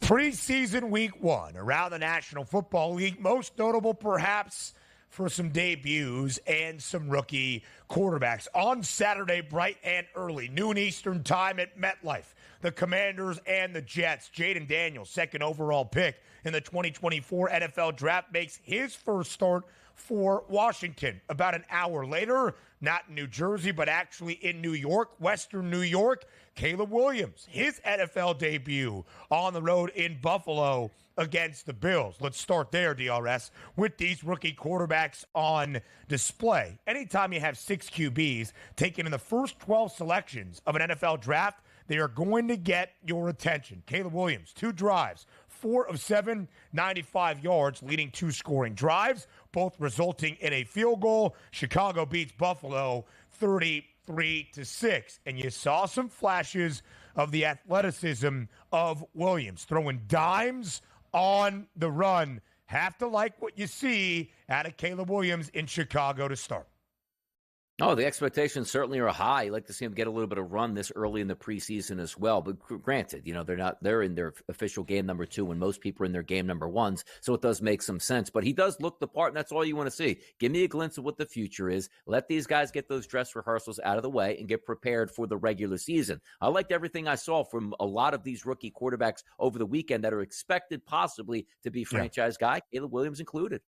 Preseason week 1 around the National Football League, most notable perhaps for some debuts and some rookie quarterbacks. On Saturday, bright and early, noon Eastern time at MetLife, the Commanders and the Jets. Jayden Daniels, second overall pick in the 2024 NFL Draft, makes his first start for Washington. About an hour later, not in New Jersey, but actually in New York, Western New York, Caleb Williams, his NFL debut on the road in Buffalo against the Bills. Let's start there, DRS, with these rookie quarterbacks on display. Anytime you have 6 QBs taken in the first 12 selections of an NFL draft, they are going to get your attention. Caleb Williams, 2 drives, 4 of 7, 95 yards, leading 2 scoring drives, both resulting in a field goal. Chicago beats Buffalo 33-6. And you saw some flashes of the athleticism of Williams, throwing dimes on the run. Have to like what you see out of Caleb Williams in Chicago to start. Oh, the expectations certainly are high. You'd like to see him get a little bit of run this early in the preseason as well. But granted, they're in their official game number 2 when most people are in their game number 1s. So it does make some sense. But he does look the part, and that's all you want to see. Give me a glimpse of what the future is. Let these guys get those dress rehearsals out of the way and get prepared for the regular season. I liked everything I saw from a lot of these rookie quarterbacks over the weekend that are expected possibly to be franchise guy, Caleb Williams included.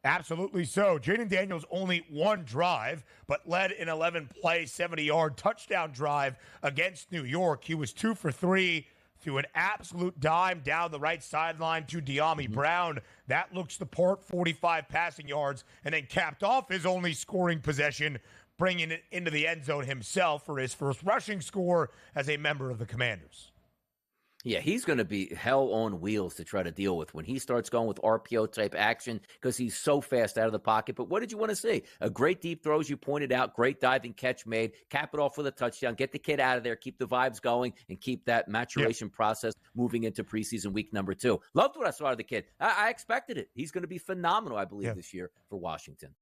Absolutely so. Jayden Daniels only 1 drive, but led an 11-play, 70-yard touchdown drive against New York. He was 2 for 3 through an absolute dime down the right sideline to De'Ami Brown. That looks the part, 45 passing yards, and then capped off his only scoring possession, bringing it into the end zone himself for his first rushing score as a member of the Commanders. Yeah, he's going to be hell on wheels to try to deal with when he starts going with RPO-type action because he's so fast out of the pocket. But what did you want to see? A great deep throw, as you pointed out, great diving catch made, cap it off with a touchdown, get the kid out of there, keep the vibes going, and keep that maturation process moving into preseason week number 2. Loved what I saw out of the kid. I expected it. He's going to be phenomenal, I believe, this year for Washington.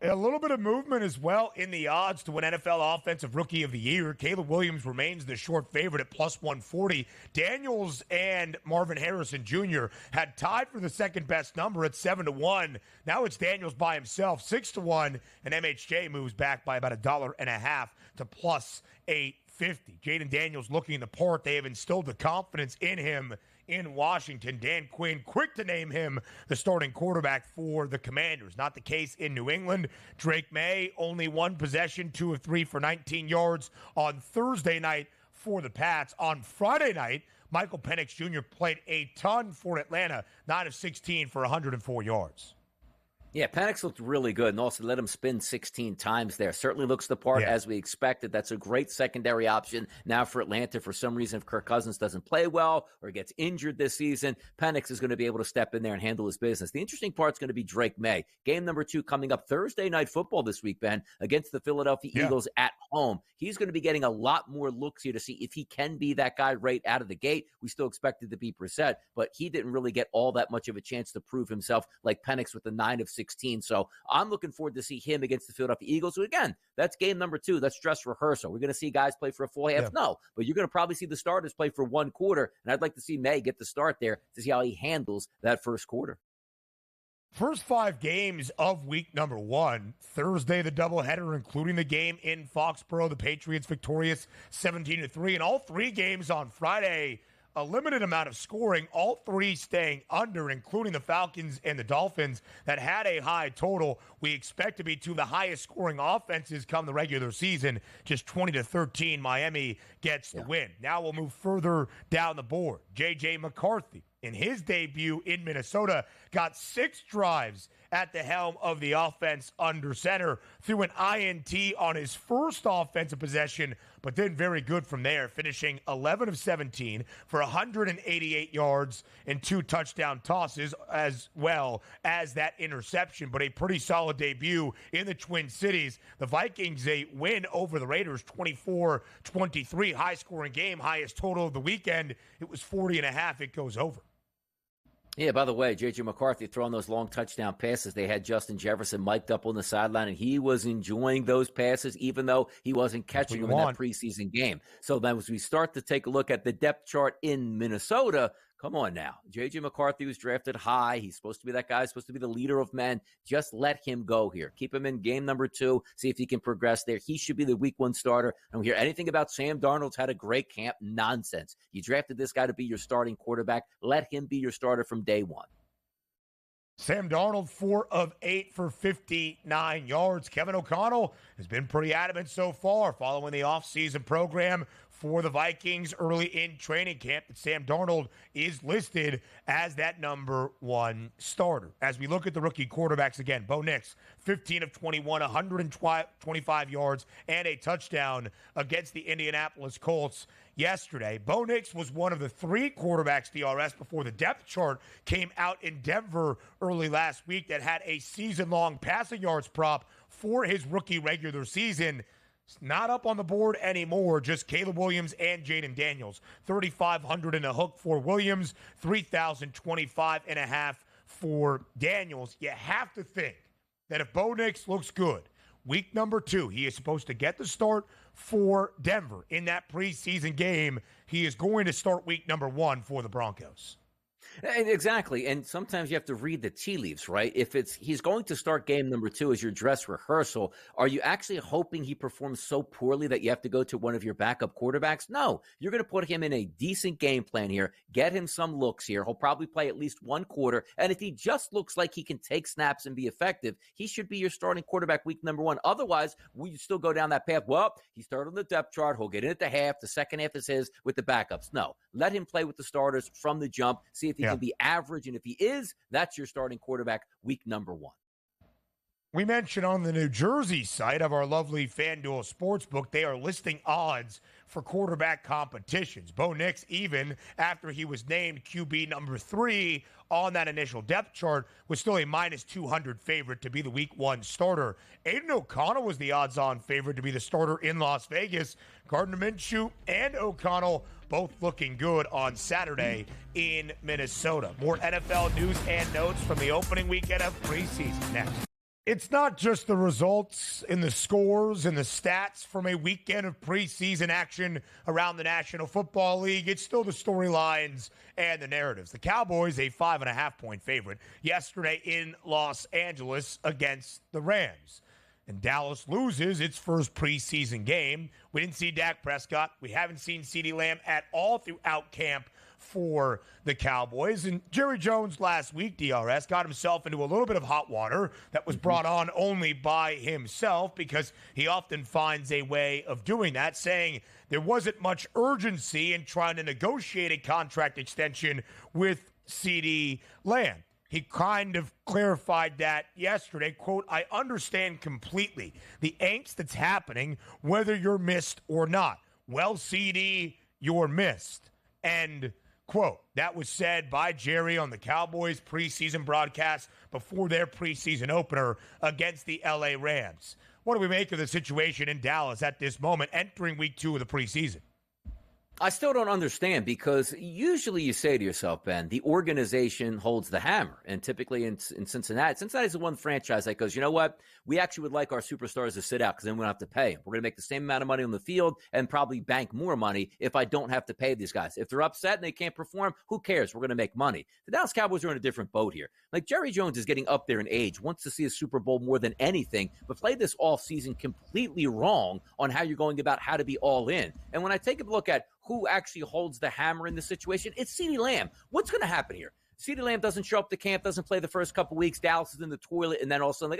A little bit of movement as well in the odds to win NFL Offensive Rookie of the Year. Caleb Williams remains the short favorite at plus 140. Daniels and Marvin Harrison Jr. had tied for the second best number at 7-1. Now it's Daniels by himself, 6-1, and MHJ moves back by about $1.50 to plus 850. Jayden Daniels looking the part. They have instilled the confidence in him in Washington. Dan Quinn quick to name him the starting quarterback for the Commanders. Not the case in New England. Drake Maye, only 1 possession, 2 of 3 for 19 yards on Thursday night for the Pats. On Friday night, Michael Penix Jr. played a ton for Atlanta, 9 of 16 for 104 yards. Yeah, Penix looked really good, and also let him spin 16 times there. Certainly looks the part as we expected. That's a great secondary option now for Atlanta. For some reason, if Kirk Cousins doesn't play well or gets injured this season, Penix is going to be able to step in there and handle his business. The interesting part is going to be Drake Maye. Game number 2 coming up Thursday Night Football this week, Ben, against the Philadelphia Eagles at home. He's going to be getting a lot more looks here to see if he can be that guy right out of the gate. We still expected to be Brissett, but he didn't really get all that much of a chance to prove himself like Penix with the 9 of 16. So I'm looking forward to see him against the Philadelphia Eagles. So again, that's game number 2. That's dress rehearsal. We're going to see guys play for a full half. No, but you're going to probably see the starters play for 1 quarter. And I'd like to see Maye get the start there to see how he handles that first quarter. First 5 games of week number 1. Thursday, the doubleheader, including the game in Foxborough. The Patriots victorious 17-3. And all 3 games on Friday, a limited amount of scoring, all 3 staying under, including the Falcons and the Dolphins that had a high total. We expect to be 2 of the highest scoring offenses come the regular season. Just 20-13, Miami gets the win. Now we'll move further down the board. J.J. McCarthy, in his debut in Minnesota, got 6 drives at the helm of the offense under center, threw an INT on his first offensive possession, but then very good from there, finishing 11 of 17 for 188 yards and 2 touchdown tosses, as well as that interception. But a pretty solid debut in the Twin Cities. The Vikings, a win over the Raiders, 24-23, high-scoring game, highest total of the weekend. It was 40.5. It goes over. Yeah, by the way, J.J. McCarthy throwing those long touchdown passes. They had Justin Jefferson mic'd up on the sideline, and he was enjoying those passes, even though he wasn't catching them in that preseason game. So then as we start to take a look at the depth chart in Minnesota, come on now. J.J. McCarthy was drafted high. He's supposed to be that guy, supposed to be the leader of men. Just let him go here. Keep him in game number 2. See if he can progress there. He should be the week 1 starter. I don't hear anything about Sam Darnold's had a great camp. Nonsense. You drafted this guy to be your starting quarterback. Let him be your starter from day 1. Sam Darnold, 4 of 8 for 59 yards. Kevin O'Connell has been pretty adamant so far following the offseason program for the Vikings early in training camp that Sam Darnold is listed as that number 1 starter. As we look at the rookie quarterbacks again, Bo Nix, 15 of 21, 125 yards and a touchdown against the Indianapolis Colts yesterday. Bo Nix was one of the 3 quarterbacks, DRS, before the depth chart came out in Denver early last week that had a season-long passing yards prop for his rookie regular season. It's not up on the board anymore, just Caleb Williams and Jayden Daniels. 3,500 in a hook for Williams, 3,025.5 for Daniels. You have to think that if Bo Nix looks good, week number 2, he is supposed to get the start for Denver in that preseason game. He is going to start week number 1 for the Broncos. Exactly. And sometimes you have to read the tea leaves, right? If he's going to start game number 2 as your dress rehearsal, are you actually hoping he performs so poorly that you have to go to one of your backup quarterbacks? No, you're going to put him in a decent game plan here, get him some looks here. He'll probably play at least 1 quarter. And if he just looks like he can take snaps and be effective, he should be your starting quarterback week number 1. Otherwise, we still go down that path. Well, he started on the depth chart. He'll get in at the half. The second half is his with the backups. No, let him play with the starters from the jump. See if he can be average. And if he is, that's your starting quarterback week number 1. We mentioned on the New Jersey site of our lovely FanDuel Sportsbook, they are listing odds for quarterback competitions. Bo Nix, even after he was named QB number 3 on that initial depth chart, was still a minus 200 favorite to be the week 1 starter. Aiden O'Connell was the odds-on favorite to be the starter in Las Vegas. Gardner Minshew and O'Connell both looking good on Saturday in Minnesota. More NFL news and notes from the opening weekend of preseason next. It's not just the results and the scores and the stats from a weekend of preseason action around the National Football League. It's still the storylines and the narratives. The Cowboys, a 5.5-point favorite yesterday in Los Angeles against the Rams. And Dallas loses its first preseason game. We didn't see Dak Prescott. We haven't seen CeeDee Lamb at all throughout camp for the Cowboys. And Jerry Jones last week, DRS, got himself into a little bit of hot water that was brought on only by himself because he often finds a way of doing that, saying there wasn't much urgency in trying to negotiate a contract extension with CeeDee Lamb. He kind of clarified that yesterday. Quote, I understand completely the angst that's happening, whether you're missed or not. Well, CD, you're missed. End quote. That was said by Jerry on the Cowboys preseason broadcast before their preseason opener against the LA Rams. What do we make of the situation in Dallas at this moment entering week 2 of the preseason? I still don't understand because usually you say to yourself, Ben, the organization holds the hammer. And typically in Cincinnati's the one franchise that goes, you know what? We actually would like our superstars to sit out because then we don't have to pay them. We're going to make the same amount of money on the field and probably bank more money if I don't have to pay these guys. If they're upset and they can't perform, who cares? We're going to make money. The Dallas Cowboys are in a different boat here. Like Jerry Jones is getting up there in age, wants to see a Super Bowl more than anything, but played this offseason completely wrong on how you're going about how to be all in. And when I take a look at who actually holds the hammer in this situation, it's CeeDee Lamb. What's going to happen here? CeeDee Lamb doesn't show up to camp, doesn't play the first couple weeks. Dallas is in the toilet, and then all of a sudden,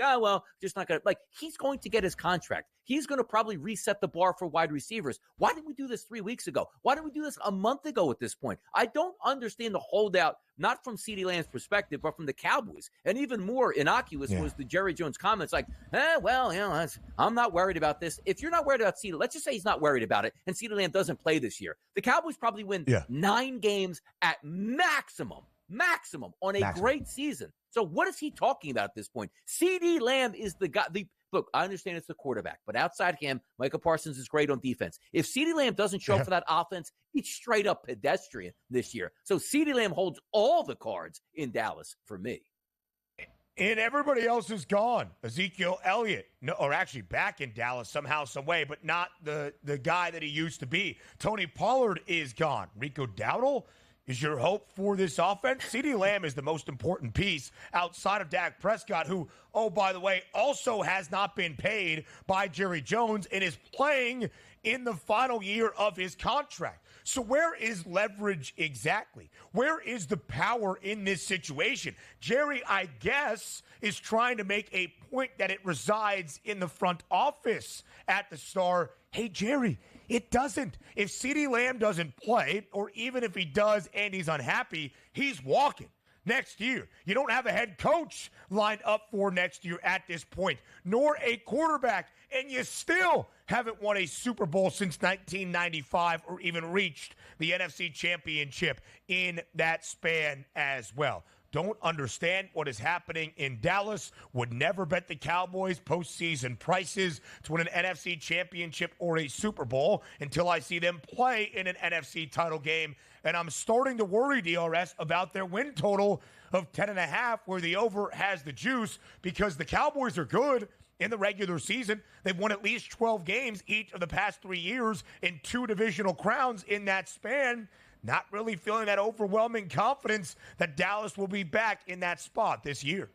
just not going to. He's going to get his contract. He's going to probably reset the bar for wide receivers. Why didn't we do this 3 weeks ago? Why didn't we do this a month ago at this point? I don't understand the holdout, not from CeeDee Lamb's perspective, but from the Cowboys. And even more innocuous was the Jerry Jones comments like, I'm not worried about this. If you're not worried about CeeDee, let's just say he's not worried about it, and CeeDee Lamb doesn't play this year. The Cowboys probably win 9 games at maximum. Maximum on a great season. So what is he talking about at this point? CeeDee Lamb is the guy. Look, I understand it's the quarterback, but outside him, Micah Parsons is great on defense. If CeeDee Lamb doesn't show up for that offense, he's straight up pedestrian this year. So CeeDee Lamb holds all the cards in Dallas for me. And everybody else is gone. Ezekiel Elliott, or actually back in Dallas somehow, some way, but not the guy that he used to be. Tony Pollard is gone. Rico Dowdle is your hope for this offense. CeeDee Lamb is the most important piece outside of Dak Prescott, who, oh, by the way, also has not been paid by Jerry Jones and is playing in the final year of his contract. So where is leverage exactly? Where is the power in this situation? Jerry, I guess, is trying to make a point that it resides in the front office at the Star. Hey, Jerry, it doesn't. If CeeDee Lamb doesn't play, or even if he does and he's unhappy, he's walking next year. You don't have a head coach lined up for next year at this point, nor a quarterback, and you still haven't won a Super Bowl since 1995 or even reached the NFC Championship in that span as well. Don't understand what is happening in Dallas. Would never bet the Cowboys postseason prices to win an NFC championship or a Super Bowl until I see them play in an NFC title game. And I'm starting to worry, DRS, about their win total of 10.5, where the over has the juice, because the Cowboys are good in the regular season. They've won at least 12 games each of the past 3 years in 2 divisional crowns in that span. Not really feeling that overwhelming confidence that Dallas will be back in that spot this year.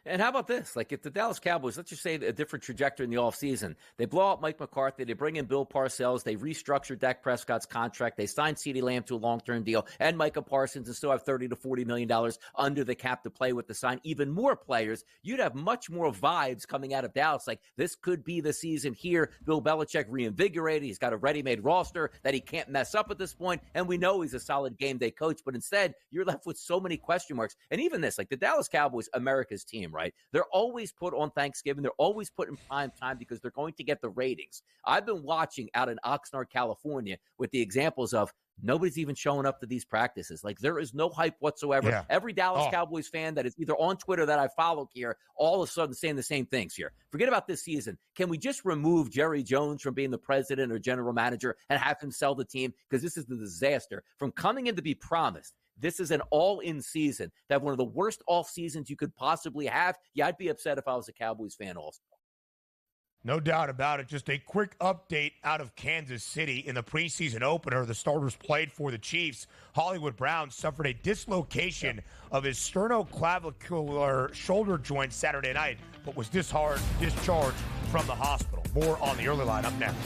And how about this? Like, if the Dallas Cowboys, let's just say a different trajectory in the offseason, they blow out Mike McCarthy, they bring in Bill Parcells, they restructure Dak Prescott's contract, they sign CeeDee Lamb to a long-term deal, and Micah Parsons, and still have $30 to $40 million under the cap to play with, to sign even more players, you'd have much more vibes coming out of Dallas. Like, this could be the season here. Bill Belichick reinvigorated. He's got a ready-made roster that he can't mess up at this point, and we know he's a solid game day coach, but instead, you're left with so many question marks. And even this, like, the Dallas Cowboys, America's team, right? They're always put on Thanksgiving. They're always put in prime time because they're going to get the ratings. I've been watching out in Oxnard, California, with the examples of nobody's even showing up to these practices. Like, there is no hype whatsoever. Yeah. Every Dallas Cowboys fan that is either on Twitter that I follow here, all of a sudden saying the same things here. Forget about this season. Can we just remove Jerry Jones from being the president or general manager and have him sell the team? Because this is the disaster from coming in to be promised. This is an all-in season. That one of the worst off seasons you could possibly have. Yeah, I'd be upset if I was a Cowboys fan also. No doubt about it. Just a quick update out of Kansas City. In the preseason opener, the starters played for the Chiefs. Hollywood Brown suffered a dislocation of his sternoclavicular shoulder joint Saturday night, but was discharged from the hospital. More on the early line up next.